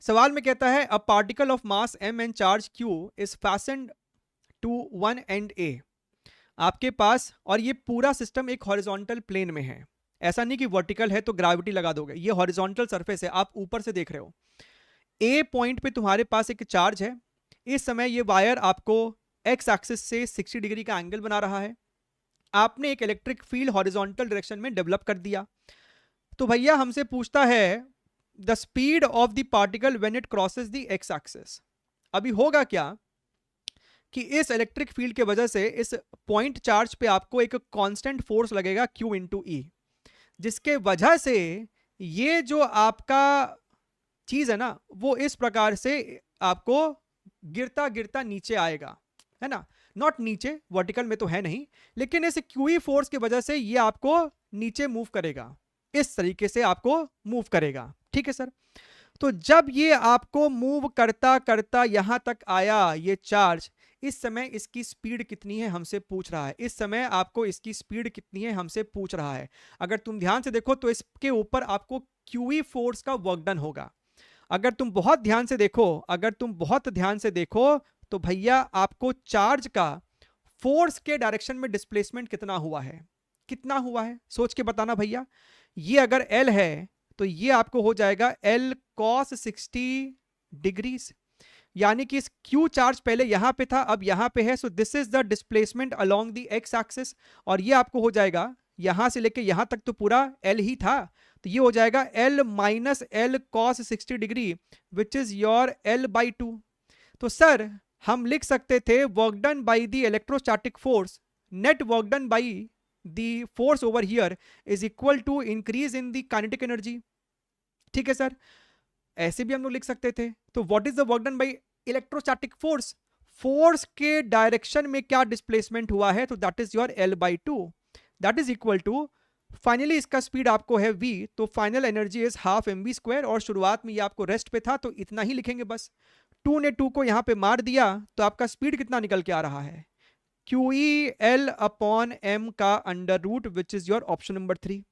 सवाल में कहता है a particle of mass m and charge q is fastened to one and a। आपके पास, और ये पूरा सिस्टम एक हॉरिजॉन्टल प्लेन में है, ऐसा नहीं कि वर्टिकल है तो ग्रेविटी लगा दोगे, ये हॉरिजॉन्टल सरफेस है, आप ऊपर से देख रहे हो। ए पॉइंट पे तुम्हारे पास एक चार्ज है। इस समय ये वायर आपको एक्स एक्सिस से 60 डिग्री का एंगल बना रहा है। आपने एक इलेक्ट्रिक फील्ड हॉरिजॉन्टल डायरेक्शन में डेवलप कर दिया। तो भैया हमसे पूछता है the speed of the particle when it crosses the x axis. अभी होगा क्या कि इस इलेक्ट्रिक फील्ड के वजह से इस पॉइंट चार्ज पे आपको एक कांस्टेंट फोर्स लगेगा Q इंटू ई, जिसके वजह से ये जो आपका चीज है ना वो इस प्रकार से आपको गिरता गिरता नीचे आएगा, है ना। नॉट नीचे, वर्टिकल में तो है नहीं, लेकिन इस क्यूई फोर्स की वजह से ये आपको नीचे मूव करेगा, इस तरीके से आपको मूव करेगा। ठीक है सर। तो जब ये आपको मूव करता करता यहां तक आया ये चार्ज, इस समय इसकी स्पीड कितनी है हमसे पूछ रहा है। इस समय आपको इसकी स्पीड कितनी है हमसे पूछ रहा है। अगर तुम ध्यान से देखो तो इसके ऊपर आपको क्यूई फोर्स का वर्क डन होगा। अगर तुम बहुत ध्यान से देखो, अगर तुम बहुत ध्यान से देखो तो भैया आपको चार्ज का फोर्स के डायरेक्शन में डिस्प्लेसमेंट कितना हुआ है, कितना हुआ है सोच के बताना भैया। ये अगर L है तो ये आपको हो जाएगा L cos 60 डिग्रीज, यानी कि इस Q चार्ज पहले यहां पे था अब यहां पे है। So this is the displacement along the x axis, और ये आपको हो जाएगा यहां से लेके यहां तक तो पूरा L ही था, तो ये हो जाएगा L minus L cos 60 degree which is your L by 2। तो सर हम लिख सकते थे work done by the electrostatic force, net work done by the force over here is equal to increase in the kinetic energy. ठीक है sir, ऐसे भी हम लोग लिख सकते थे। तो what is the work done by electrostatic force, force के डायरेक्शन में क्या डिस्प्लेसमेंट हुआ है, तो that is your L by 2, that is equal to finally इसका स्पीड आपको है v, तो final energy is half mv square, और शुरुआत में ये आपको रेस्ट पे था तो इतना ही लिखेंगे बस। 2 ने 2 को यहां पे मार दिया तो आपका स्पीड कितना निकल के आ रहा है, QE L अपॉन m का under root which is your option number 3।